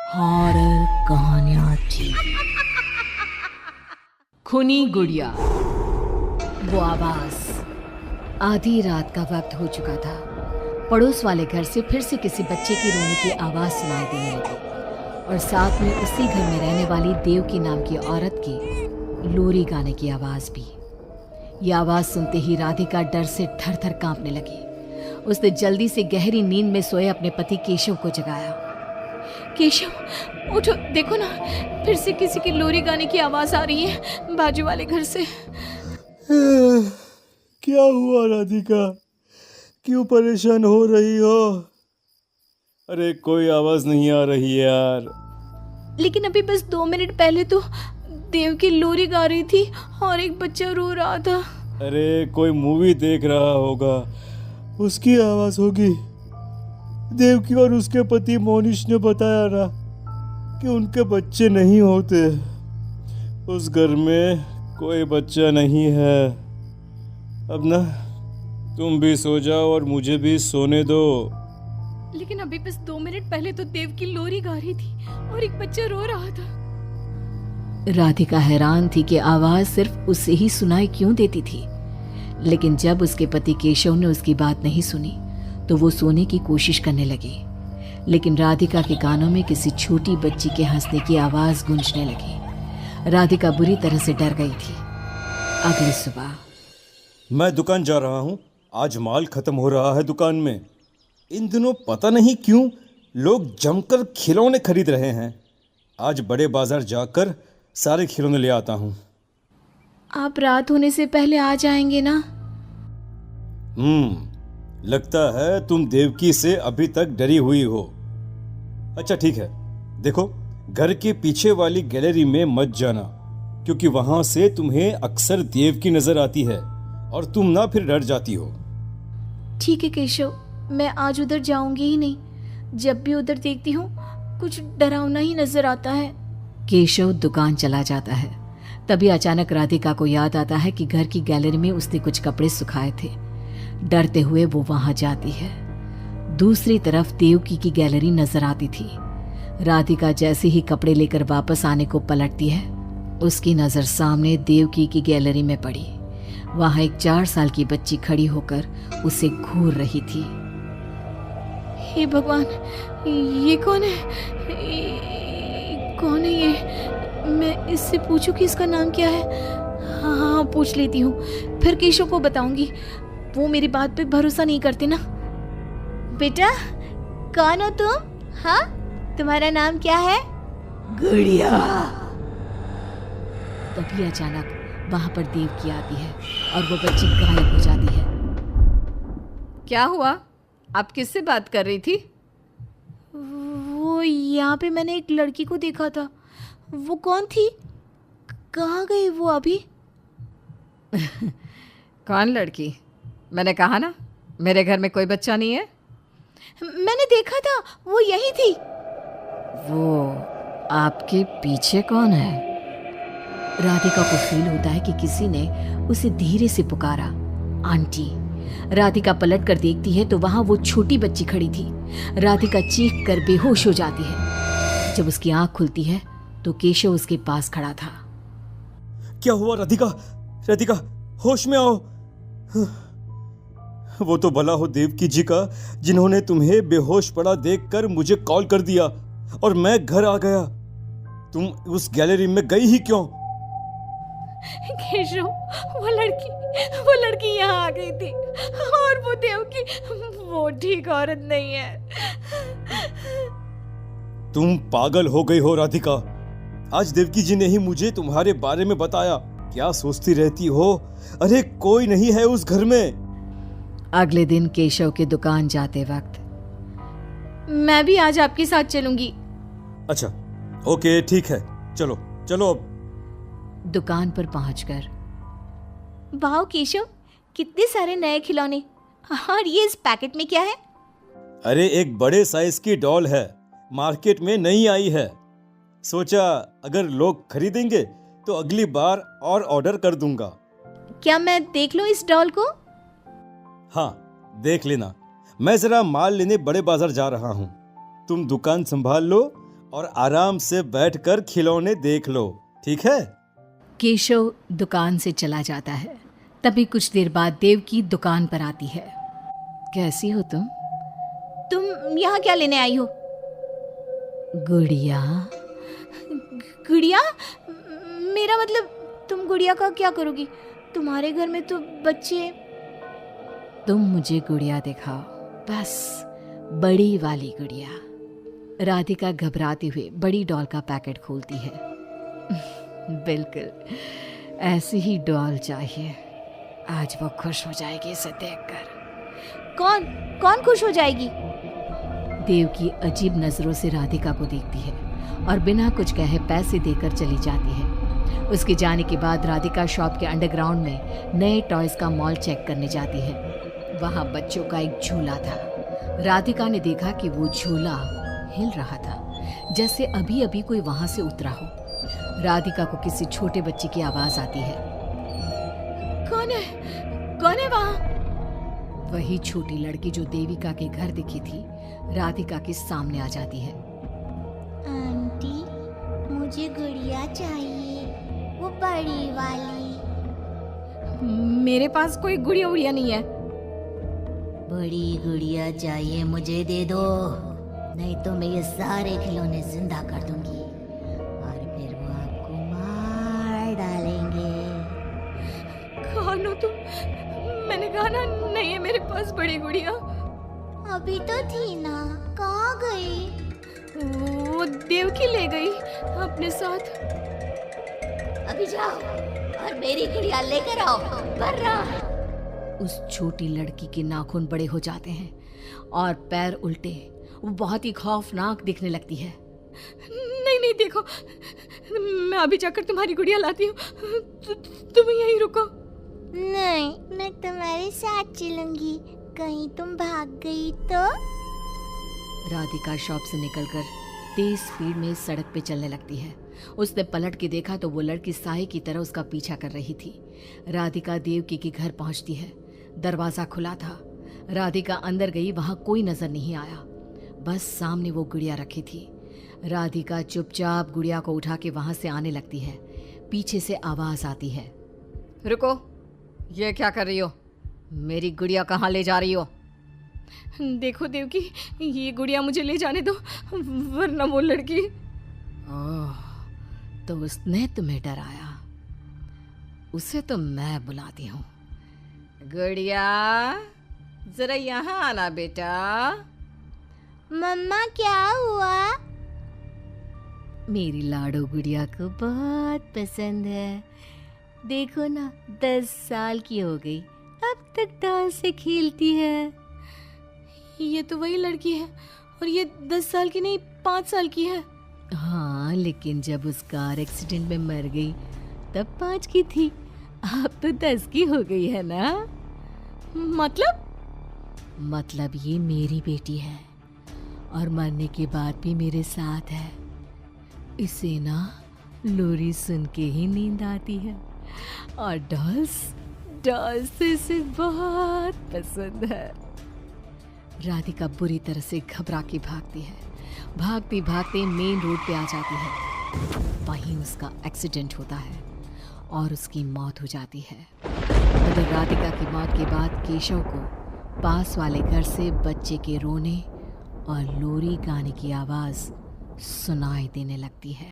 Horror कहानियाँ थी। खूनी गुड़िया। वो आवाज। आधी रात का वक्त हो चुका था। पड़ोस वाले घर से फिर से किसी बच्चे की रोने की आवाज सुनाई देने लगी और साथ में उसी घर में रहने वाली देवकी नाम की औरत की लोरी गाने की आवाज भी। ये आवाज सुनते ही राधिका डर से थर थर कांपने लगी। उसने जल्दी से गहरी नींद में सोए अपने पति केशव को जगाया। केशव उठो, देखो ना, फिर से किसी की लोरी गाने की आवाज आ रही है बाजू वाले घर से। क्या हुआ राधिका, क्यों परेशान हो रही हो? अरे कोई आवाज नहीं आ रही है यार। लेकिन अभी बस 2 मिनट पहले तो देव की लोरी गा रही थी और एक बच्चा रो रहा था। अरे कोई मूवी देख रहा होगा, उसकी आवाज होगी। देवकी और उसके पति मोनिश ने बताया ना कि उनके बच्चे नहीं होते। उस घर में कोई बच्चा नहीं है। अब ना तुम भी सो जाओ और मुझे भी सोने दो। लेकिन अभी बस 2 मिनट पहले तो देव की लोरी गा रही थी और एक बच्चा रो रहा था। राधिका हैरान थी कि आवाज सिर्फ उसे ही सुनाई क्यों देती थी। लेकिन जब उसके पति केशव ने उसकी बात नहीं सुनी तो वो सोने की कोशिश करने लगी। लेकिन राधिका के कानों में किसी छोटी बच्ची के हंसने की आवाज गूंजने लगी। राधिका बुरी तरह से डर गई थी। अगली सुबह मैं दुकान जा रहा हूँ, आज माल खत्म हो रहा है दुकान में। इन दिनों पता नहीं क्यों लोग जमकर खिलौने खरीद रहे हैं। आज बड़े बाजार जाकर सारे खिलौने ले आता हूँ। आप रात होने से पहले आ जाएंगे ना? लगता है तुम देवकी से अभी तक डरी हुई हो। अच्छा ठीक है, देखो घर के पीछे वाली गैलरी में मत जाना, क्योंकि वहां से तुम्हें अक्सर देवकी नजर आती है और तुम ना फिर डर जाती हो। ठीक है केशव, मैं आज उधर जाऊंगी ही नहीं। जब भी उधर देखती हूँ कुछ डरावना ही नजर आता है। केशव दुकान चला जाता है। तभी अचानक राधिका को याद आता है कि घर की गैलरी में उसने कुछ कपड़े सुखाए थे। डरते हुए वो वहां जाती है। दूसरी तरफ देवकी की गैलरी नजर आती थी। राधिका जैसे ही कपड़े लेकर वापस आने को पलटती है, उसकी नजर सामने देवकी की गैलरी में पड़ी। वहां एक 4 साल की बच्ची खड़ी होकर उसे घूर रही थी। हे भगवान, ये कौन है? कौन है ये? मैं इससे पूछूं कि इसका नाम क्या है? हाँ, पूछ लेती हूँ, फिर केशव को बताऊंगी। वो मेरी बात पे भरोसा नहीं करते ना। बेटा, कौन हो तुम? हाँ, तुम्हारा नाम क्या है? गुड़िया। तभी अचानक वहां पर देवकी आती है और वो बच्ची गायब हो जाती है। क्या हुआ? आप किससे बात कर रही थी? वो यहाँ पे मैंने एक लड़की को देखा था। वो कौन थी? कहाँ गई वो अभी? कौन लड़की? मैंने कहा ना, मेरे घर में कोई बच्चा नहीं है। मैंने देखा था, वो यही थी। वो आपके पीछे कौन है? राधिका को फील होता है कि किसी ने उसे धीरे से पुकारा, आंटी। राधिका पलट कर देखती है तो वहां वो छोटी बच्ची खड़ी थी। राधिका चीख कर बेहोश हो जाती है। जब उसकी आंख खुलती है तो केशव उसके पास खड़ा था। क्या हुआ राधिका? राधिका, होश में आओ। वो तो भला हो देवकी जी का, जिन्होंने तुम्हें बेहोश पड़ा देखकर मुझे कॉल कर दिया और मैं घर आ गया। तुम उस गैलरी में गई ही क्यों? केशव, वो लड़की यहाँ आ गई थी और वो देवकी, वो ठीक औरत नहीं है। तुम पागल हो गई हो राधिका। आज देवकी जी ने ही मुझे तुम्हारे बारे में बताया। क्या सोचती रहती हो? अरे कोई नहीं है उस घर में। अगले दिन केशव के दुकान जाते वक्त, मैं भी आज आपके साथ चलूंगी। अच्छा ओके ठीक है, चलो चलो। अब दुकान पर पहुंचकर, वाह केशव, कितने सारे नए खिलौने। और ये इस पैकेट में क्या है? अरे एक बड़े साइज की डॉल है, मार्केट में नहीं आई है। सोचा अगर लोग खरीदेंगे तो अगली बार और ऑर्डर कर दूंगा। क्या मैं देख लूं इस डॉल को? हाँ देख लेना। मैं जरा माल लेने बड़े बाजार जा रहा हूँ। तुम दुकान संभाल लो और आराम से बैठकर खिलौने देख लो, ठीक है? केशव दुकान से चला जाता है। तभी कुछ देर बाद देवकी दुकान पर आती है। कैसी हो तुम? तुम यहाँ क्या लेने आई हो? गुड़िया। गुड़िया? मेरा मतलब तुम गुड़िया का क्या करोगी? तुम्हारे घर में तो बच्चे। तुम मुझे गुड़िया दिखाओ, बस बड़ी वाली गुड़िया। राधिका घबराते हुए बड़ी डॉल का पैकेट खोलती है। बिल्कुल ऐसी ही डॉल चाहिए। आज वो खुश हो जाएगी इसे देखकर। कौन कौन खुश हो जाएगी? देवकी अजीब नजरों से राधिका को देखती है और बिना कुछ कहे पैसे देकर चली जाती है। उसके जाने के बाद राधिका शॉप के अंडरग्राउंड में नए टॉयज का मॉल चेक करने जाती है। वहां बच्चों का एक झूला था। राधिका ने देखा कि वो झूला हिल रहा था, जैसे अभी अभी कोई वहां से उतरा हो। राधिका को किसी छोटे बच्चे की आवाज आती है। कौन है वहां? वही छोटी लड़की जो देविका के घर दिखी थी राधिका के सामने आ जाती है। आंटी, मुझे गुड़िया चाहिए, वो बड़ी वाली। मेरे पास कोई गुड़िया उड़िया नहीं है। बड़ी गुड़िया चाहिए, मुझे दे दो, नहीं तो मैं ये सारे खिलौने जिंदा कर दूंगी और फिर वो आपको मार डालेंगे। कौन हो तुम? मैंने कहा ना नहीं है मेरे पास बड़ी गुड़िया। अभी तो थी ना, कहाँ गई? वो देवकी ले गई अपने साथ। अभी जाओ और मेरी गुड़िया लेकर आओ, बर्रा। उस छोटी लड़की के नाखून बड़े हो जाते हैं और पैर उल्टे। वो बहुत ही खौफनाक दिखने लगती है। नहीं देखो, मैं अभी जाकर तुम्हारी गुड़िया लाती हूँ। तुम यहीं रुको। नहीं, मैं तुम्हारे साथ चलूंगी, कहीं तुम भाग गई तो। राधिका शॉप से निकलकर तेज स्पीड में सड़क पे चलने लगती है। उसने पलट के देखा तो वो लड़की साए की तरह उसका पीछा कर रही थी। राधिका देवकी के घर पहुंचती है। दरवाजा खुला था। राधिका अंदर गई, वहां कोई नजर नहीं आया, बस सामने वो गुड़िया रखी थी। राधिका चुपचाप गुड़िया को उठा के वहां से आने लगती है। पीछे से आवाज आती है। रुको, ये क्या कर रही हो? मेरी गुड़िया कहाँ ले जा रही हो? देखो देवकी, ये गुड़िया मुझे ले जाने दो, वरना वो लड़की। ओह, तो उसने तुम्हें डराया। उसे तो मैं बुलाती हूँ। गुड़िया, जरा यहाँ आना बेटा। मम्मा, क्या हुआ? मेरी लाडो गुड़िया को बहुत पसंद है। देखो ना, 10 साल की हो गई, अब तक डॉल से खेलती है। ये तो वही लड़की है, और ये 10 साल की नहीं 5 साल की है। हाँ, लेकिन जब उस कार एक्सीडेंट में मर गई तब 5 की थी, अब तो 10 की हो गई है ना। मतलब ये मेरी बेटी है और मरने के बाद भी मेरे साथ है। इसे ना लोरी सुन के ही नींद आती है और डॉल्स तो इसे बहुत पसंद है। राधिका बुरी तरह से घबरा के भागती है। भागते भागते मेन रोड पे आ जाती है। वहीं उसका एक्सीडेंट होता है और उसकी मौत हो जाती है। मगर राधिका की मौत के बाद केशव को पास वाले घर से बच्चे के रोने और लोरी गाने की आवाज़ सुनाई देने लगती है।